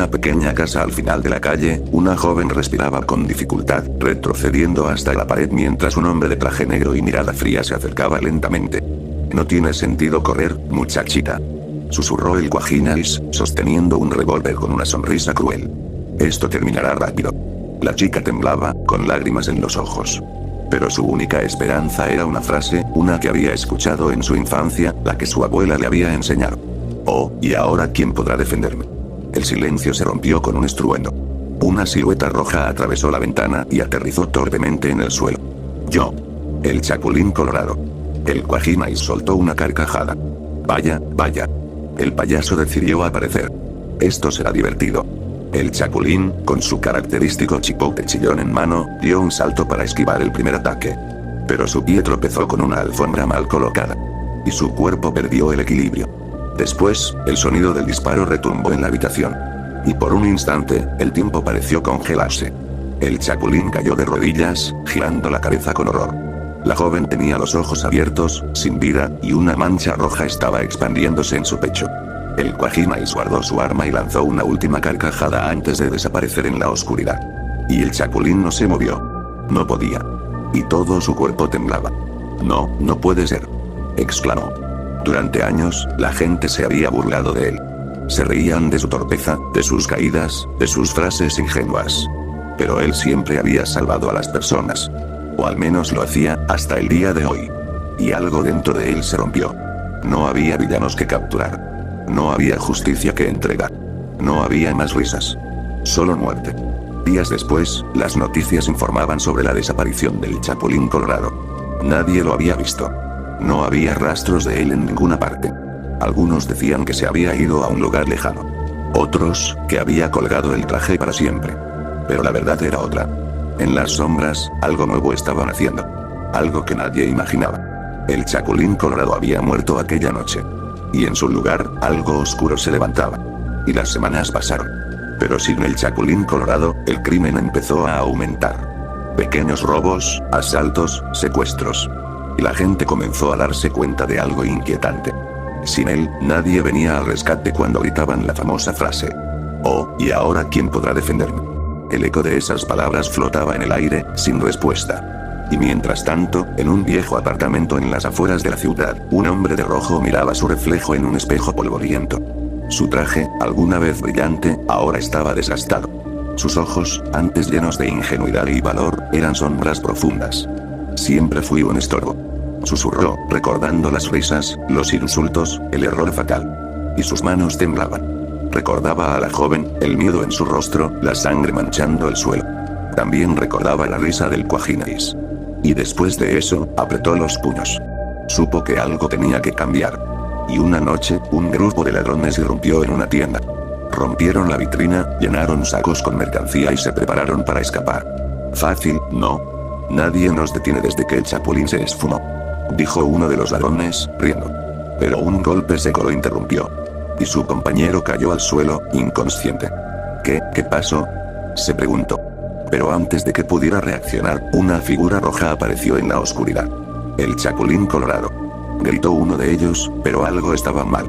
una pequeña casa al final de la calle, una joven respiraba con dificultad, retrocediendo hasta la pared mientras un hombre de traje negro y mirada fría se acercaba lentamente. No tiene sentido correr, muchachita. Susurró el Quaginais, sosteniendo un revólver con una sonrisa cruel. Esto terminará rápido. La chica temblaba, con lágrimas en los ojos. Pero su única esperanza era una frase, una que había escuchado en su infancia, la que su abuela le había enseñado. Oh, ¿y ahora quién podrá defenderme? El silencio se rompió con un estruendo. Una silueta roja atravesó la ventana y aterrizó torpemente en el suelo. Yo. El Chapulín Colorado. El Quaginais soltó una carcajada. Vaya, vaya. El payaso decidió aparecer. Esto será divertido. El Chapulín, con su característico chipote chillón en mano, dio un salto para esquivar el primer ataque. Pero su pie tropezó con una alfombra mal colocada. Y su cuerpo perdió el equilibrio. Después, el sonido del disparo retumbó en la habitación. Y por un instante, el tiempo pareció congelarse. El Chapulín cayó de rodillas, girando la cabeza con horror. La joven tenía los ojos abiertos, sin vida, y una mancha roja estaba expandiéndose en su pecho. El Quaginais guardó su arma y lanzó una última carcajada antes de desaparecer en la oscuridad. Y el Chapulín no se movió. No podía. Y todo su cuerpo temblaba. No, no puede ser. Exclamó. Durante años, la gente se había burlado de él. Se reían de su torpeza, de sus caídas, de sus frases ingenuas. Pero él siempre había salvado a las personas. O al menos lo hacía, hasta el día de hoy. Y algo dentro de él se rompió. No había villanos que capturar. No había justicia que entregar. No había más risas. Solo muerte. Días después, las noticias informaban sobre la desaparición del Chapulín Colorado. Nadie lo había visto. No había rastros de él en ninguna parte. Algunos decían que se había ido a un lugar lejano. Otros, que había colgado el traje para siempre. Pero la verdad era otra. En las sombras, algo nuevo estaba naciendo. Algo que nadie imaginaba. El Chapulín Colorado había muerto aquella noche. Y en su lugar, algo oscuro se levantaba. Y las semanas pasaron. Pero sin el Chapulín Colorado, el crimen empezó a aumentar. Pequeños robos, asaltos, secuestros. Y la gente comenzó a darse cuenta de algo inquietante. Sin él, nadie venía al rescate cuando gritaban la famosa frase. Oh, ¿y ahora quién podrá defenderme? El eco de esas palabras flotaba en el aire, sin respuesta. Y mientras tanto, en un viejo apartamento en las afueras de la ciudad, un hombre de rojo miraba su reflejo en un espejo polvoriento. Su traje, alguna vez brillante, ahora estaba desgastado. Sus ojos, antes llenos de ingenuidad y valor, eran sombras profundas. Siempre fui un estorbo. Susurró, recordando las risas, los insultos, el error fatal. Y sus manos temblaban. Recordaba a la joven, el miedo en su rostro, la sangre manchando el suelo. También recordaba la risa del Quaginais. Y después de eso, apretó los puños. Supo que algo tenía que cambiar. Y una noche, un grupo de ladrones irrumpió en una tienda. Rompieron la vitrina, llenaron sacos con mercancía y se prepararon para escapar. Fácil, no. Nadie nos detiene desde que el Chapulín se esfumó. Dijo uno de los ladrones, riendo. Pero un golpe seco lo interrumpió. Y su compañero cayó al suelo, inconsciente. ¿Qué pasó? Se preguntó. Pero antes de que pudiera reaccionar, una figura roja apareció en la oscuridad. El Chapulín Colorado. Gritó uno de ellos, pero algo estaba mal.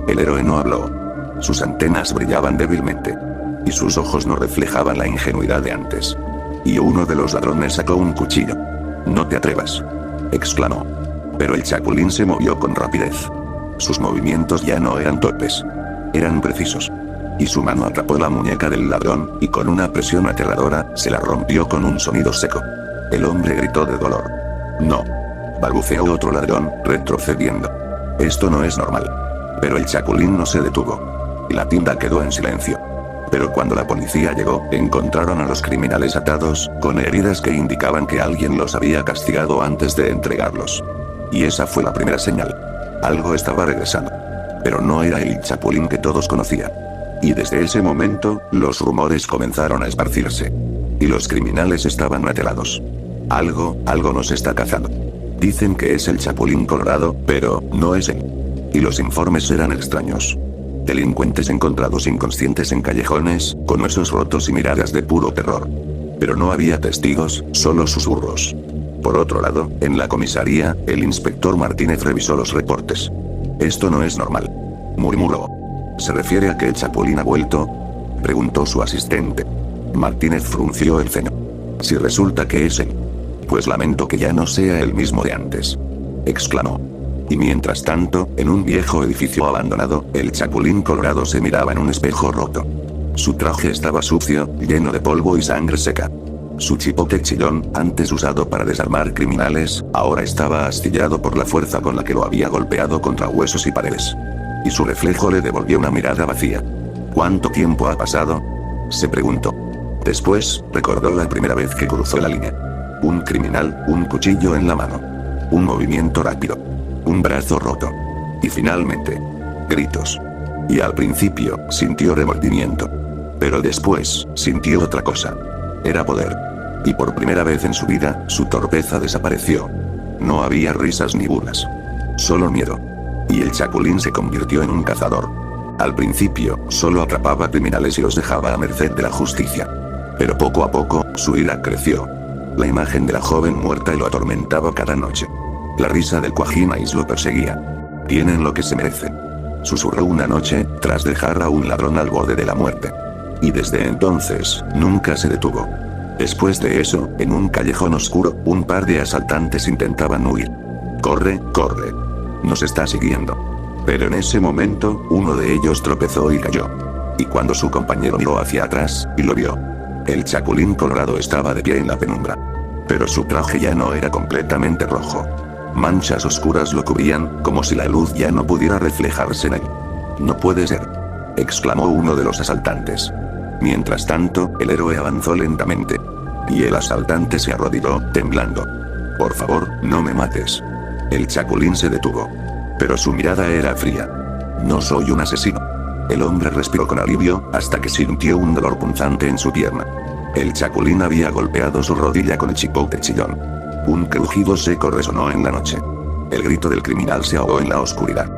El héroe no habló. Sus antenas brillaban débilmente. Y sus ojos no reflejaban la ingenuidad de antes. Y uno de los ladrones sacó un cuchillo. No te atrevas. Exclamó. Pero el Chapulín se movió con rapidez. Sus movimientos ya no eran torpes. Eran precisos. Y su mano atrapó la muñeca del ladrón, y con una presión aterradora, se la rompió con un sonido seco. El hombre gritó de dolor. No. Balbuceó otro ladrón, retrocediendo. Esto no es normal. Pero el Chapulín no se detuvo. Y la tienda quedó en silencio. Pero cuando la policía llegó, encontraron a los criminales atados, con heridas que indicaban que alguien los había castigado antes de entregarlos. Y esa fue la primera señal. Algo estaba regresando. Pero no era el Chapulín que todos conocían. Y desde ese momento, los rumores comenzaron a esparcirse. Y los criminales estaban atelados. Algo nos está cazando. Dicen que es el Chapulín Colorado, pero no es él. Y los informes eran extraños. Delincuentes encontrados inconscientes en callejones, con huesos rotos y miradas de puro terror. Pero no había testigos, solo susurros. Por otro lado, en la comisaría, el inspector Martínez revisó los reportes. Esto no es normal. Murmuró. ¿Se refiere a que el Chapulín ha vuelto? Preguntó su asistente. Martínez frunció el ceño. Si resulta que es él. Pues lamento que ya no sea el mismo de antes. Exclamó. Y mientras tanto, en un viejo edificio abandonado, el Chapulín Colorado se miraba en un espejo roto. Su traje estaba sucio, lleno de polvo y sangre seca. Su chipote chillón, antes usado para desarmar criminales, ahora estaba astillado por la fuerza con la que lo había golpeado contra huesos y paredes. Y su reflejo le devolvió una mirada vacía. ¿Cuánto tiempo ha pasado?, se preguntó. Después, recordó la primera vez que cruzó la línea. Un criminal, un cuchillo en la mano. Un movimiento rápido. Un brazo roto. Y finalmente, gritos. Y al principio, sintió remordimiento. Pero después, sintió otra cosa. Era poder. Y por primera vez en su vida, su torpeza desapareció. No había risas ni burlas. Solo miedo. Y el Chapulín se convirtió en un cazador. Al principio, solo atrapaba criminales y los dejaba a merced de la justicia. Pero poco a poco, su ira creció. La imagen de la joven muerta lo atormentaba cada noche. La risa del Cuajinais lo perseguía. Tienen lo que se merecen, susurró una noche, tras dejar a un ladrón al borde de la muerte. Y desde entonces, nunca se detuvo. Después de eso, en un callejón oscuro, un par de asaltantes intentaban huir. Corre, corre. Nos está siguiendo. Pero en ese momento, uno de ellos tropezó y cayó. Y cuando su compañero miró hacia atrás, y lo vio. El Chapulín Colorado estaba de pie en la penumbra. Pero su traje ya no era completamente rojo. Manchas oscuras lo cubrían, como si la luz ya no pudiera reflejarse en él. No puede ser, exclamó uno de los asaltantes. Mientras tanto, el héroe avanzó lentamente. Y el asaltante se arrodilló, temblando. Por favor, no me mates. El Chapulín se detuvo. Pero su mirada era fría. No soy un asesino. El hombre respiró con alivio, hasta que sintió un dolor punzante en su pierna. El Chapulín había golpeado su rodilla con el chipote chillón. Un crujido seco resonó en la noche. El grito del criminal se ahogó en la oscuridad.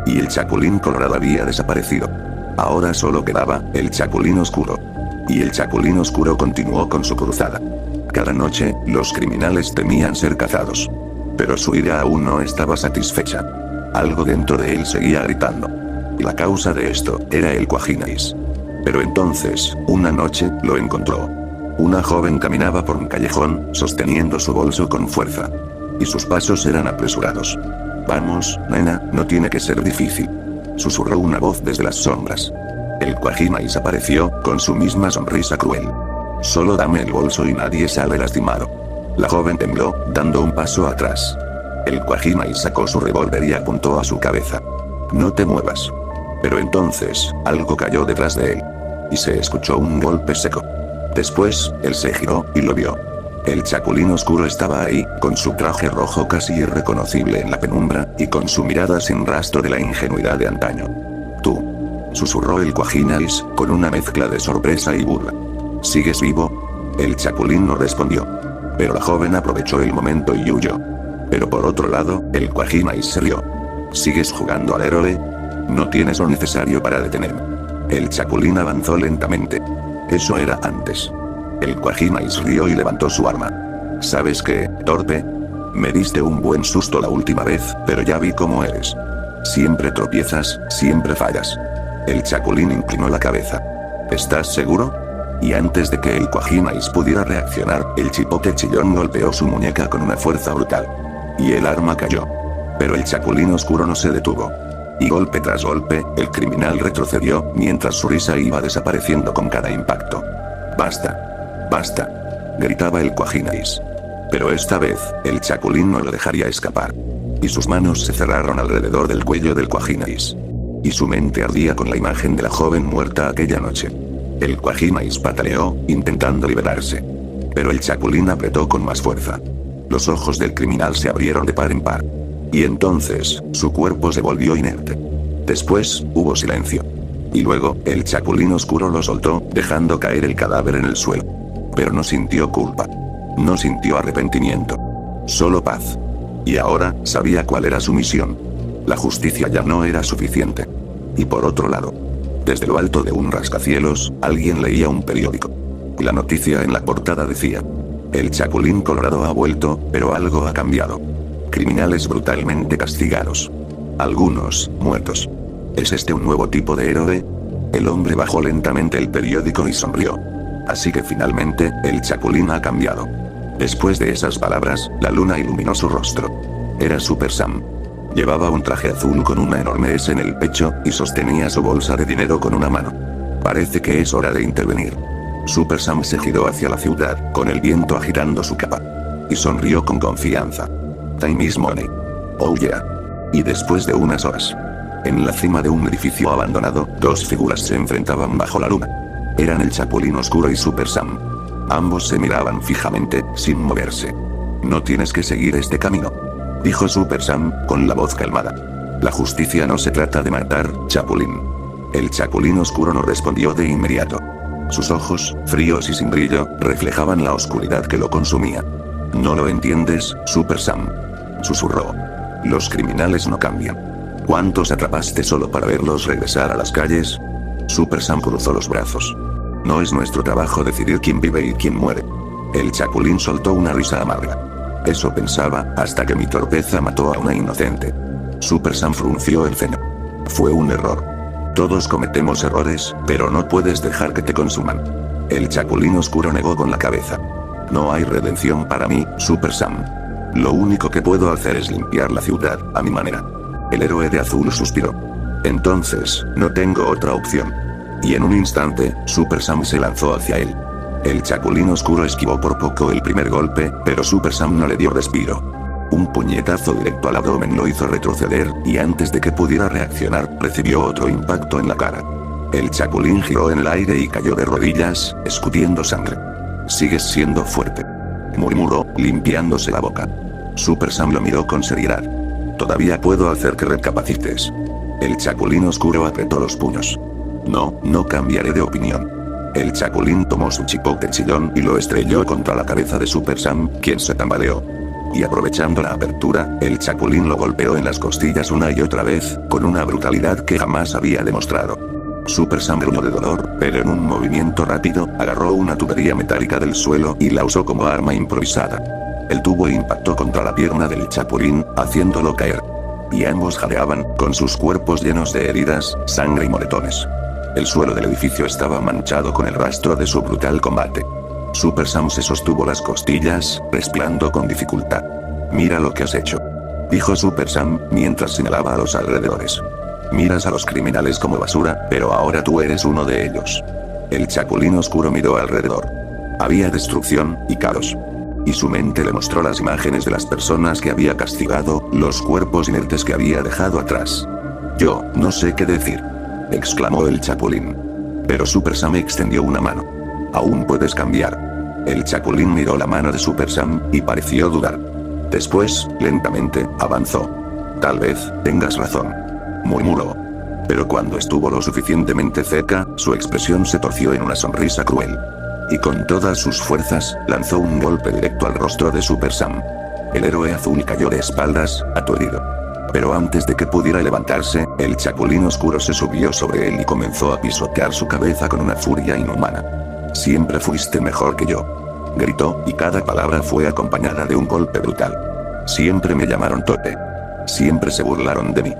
Y el Chapulín Colorado había desaparecido. Ahora solo quedaba el Chapulín Oscuro. Y el Chapulín Oscuro continuó con su cruzada. Cada noche, los criminales temían ser cazados. Pero su ira aún no estaba satisfecha. Algo dentro de él seguía gritando. Y la causa de esto era el Cuajinais. Pero entonces, una noche, lo encontró. Una joven caminaba por un callejón, sosteniendo su bolso con fuerza. Y sus pasos eran apresurados. Vamos, nena, no tiene que ser difícil, susurró una voz desde las sombras. El Cuajinais apareció, con su misma sonrisa cruel. Solo dame el bolso y nadie sale lastimado. La joven tembló, dando un paso atrás. El Cuajinais sacó su revólver y apuntó a su cabeza. No te muevas. Pero entonces, algo cayó detrás de él. Y se escuchó un golpe seco. Después, él se giró, y lo vio. El Chapulín Oscuro estaba ahí, con su traje rojo casi irreconocible en la penumbra, y con su mirada sin rastro de la ingenuidad de antaño. Tú, susurró el Cuajinais, con una mezcla de sorpresa y burla. ¿Sigues vivo? El Chapulín no respondió. Pero la joven aprovechó el momento y huyó. Pero por otro lado, el Cuajinais se rió. ¿Sigues jugando al héroe? No tienes lo necesario para detenerme. El Chapulín avanzó lentamente. Eso era antes. El Cuajinais rió y levantó su arma. ¿Sabes qué, torpe? Me diste un buen susto la última vez, pero ya vi cómo eres. Siempre tropiezas, siempre fallas. El Chapulín inclinó la cabeza. ¿Estás seguro? Y antes de que el Cuajinais pudiera reaccionar, el chipote chillón golpeó su muñeca con una fuerza brutal. Y el arma cayó. Pero el Chapulín Oscuro no se detuvo. Y golpe tras golpe, el criminal retrocedió, mientras su risa iba desapareciendo con cada impacto. ¡Basta! ¡Basta!, gritaba el Cuajinais. Pero esta vez, el Chapulín no lo dejaría escapar. Y sus manos se cerraron alrededor del cuello del Cuajinais. Y su mente ardía con la imagen de la joven muerta aquella noche. El Cuajinais pataleó, intentando liberarse. Pero el Chapulín apretó con más fuerza. Los ojos del criminal se abrieron de par en par. Y entonces, su cuerpo se volvió inerte. Después, hubo silencio. Y luego, el Chapulín Oscuro lo soltó, dejando caer el cadáver en el suelo. Pero no sintió culpa. No sintió arrepentimiento. Solo paz. Y ahora, sabía cuál era su misión. La justicia ya no era suficiente. Y por otro lado, desde lo alto de un rascacielos, alguien leía un periódico. Y la noticia en la portada decía: el Chapulín Colorado ha vuelto, pero algo ha cambiado. Criminales brutalmente castigados. Algunos, muertos. ¿Es este un nuevo tipo de héroe? El hombre bajó lentamente el periódico y sonrió. Así que finalmente, el Chapulín ha cambiado. Después de esas palabras, la luna iluminó su rostro. Era Super Sam. Llevaba un traje azul con una enorme S en el pecho, y sostenía su bolsa de dinero con una mano. Parece que es hora de intervenir. Super Sam se giró hacia la ciudad, con el viento agitando su capa. Y sonrió con confianza. Time is money. Oh yeah. Y después de unas horas, en la cima de un edificio abandonado, dos figuras se enfrentaban bajo la luna. Eran el Chapulín Oscuro y Super Sam. Ambos se miraban fijamente, sin moverse. No tienes que seguir este camino, dijo Super Sam, con la voz calmada. La justicia no se trata de matar, Chapulín. El Chapulín Oscuro no respondió de inmediato. Sus ojos, fríos y sin brillo, reflejaban la oscuridad que lo consumía. No lo entiendes, Super Sam, susurró. Los criminales no cambian. ¿Cuántos atrapaste solo para verlos regresar a las calles? Super Sam cruzó los brazos. No es nuestro trabajo decidir quién vive y quién muere. El Chapulín soltó una risa amarga. Eso pensaba, hasta que mi torpeza mató a una inocente. Super Sam frunció el ceño. Fue un error. Todos cometemos errores, pero no puedes dejar que te consuman. El Chapulín Oscuro negó con la cabeza. No hay redención para mí, Super Sam. Lo único que puedo hacer es limpiar la ciudad, a mi manera. El héroe de azul suspiró. Entonces, no tengo otra opción. Y en un instante, Super Sam se lanzó hacia él. El Chapulín Oscuro esquivó por poco el primer golpe, pero Super Sam no le dio respiro. Un puñetazo directo al abdomen lo hizo retroceder, y antes de que pudiera reaccionar, recibió otro impacto en la cara. El Chapulín giró en el aire y cayó de rodillas, escupiendo sangre. Sigues siendo fuerte, murmuró, limpiándose la boca. Super Sam lo miró con seriedad. Todavía puedo hacer que recapacites. El Chapulín Oscuro apretó los puños. No cambiaré de opinión. El Chapulín tomó su chipote chillón y lo estrelló contra la cabeza de Super Sam, quien se tambaleó. Y aprovechando la apertura, el Chapulín lo golpeó en las costillas una y otra vez, con una brutalidad que jamás había demostrado. Super Sam gruñó de dolor, pero en un movimiento rápido, agarró una tubería metálica del suelo y la usó como arma improvisada. El tubo impactó contra la pierna del Chapulín, haciéndolo caer. Y ambos jadeaban, con sus cuerpos llenos de heridas, sangre y moretones. El suelo del edificio estaba manchado con el rastro de su brutal combate. Super Sam se sostuvo las costillas, respirando con dificultad. Mira lo que has hecho, dijo Super Sam, mientras señalaba a los alrededores. Miras a los criminales como basura, pero ahora tú eres uno de ellos. El Chapulín Oscuro miró alrededor. Había destrucción, y caos. Y su mente le mostró las imágenes de las personas que había castigado, los cuerpos inertes que había dejado atrás. Yo, no sé qué decir, exclamó el Chapulín. Pero Super Sam extendió una mano. Aún puedes cambiar. El Chapulín miró la mano de Super Sam, y pareció dudar. Después, lentamente, avanzó. Tal vez, tengas razón, murmuró. Pero cuando estuvo lo suficientemente cerca, su expresión se torció en una sonrisa cruel. Y con todas sus fuerzas, lanzó un golpe directo al rostro de Super Sam. El héroe azul cayó de espaldas, aturdido. Pero antes de que pudiera levantarse, el Chapulín Oscuro se subió sobre él y comenzó a pisotear su cabeza con una furia inhumana. Siempre fuiste mejor que yo, gritó, y cada palabra fue acompañada de un golpe brutal. Siempre me llamaron Tope. Siempre se burlaron de mí.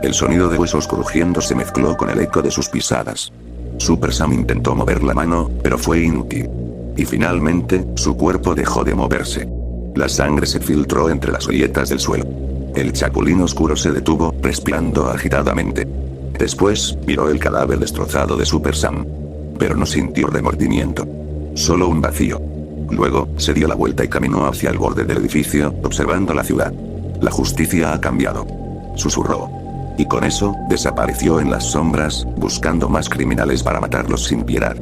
El sonido de huesos crujiendo se mezcló con el eco de sus pisadas. Super Sam intentó mover la mano, pero fue inútil. Y finalmente, su cuerpo dejó de moverse. La sangre se filtró entre las grietas del suelo. El Chapulín Oscuro se detuvo, respirando agitadamente. Después, miró el cadáver destrozado de Super Sam. Pero no sintió remordimiento. Solo un vacío. Luego, se dio la vuelta y caminó hacia el borde del edificio, observando la ciudad. La justicia ha cambiado, susurró. Y con eso, desapareció en las sombras, buscando más criminales para matarlos sin piedad.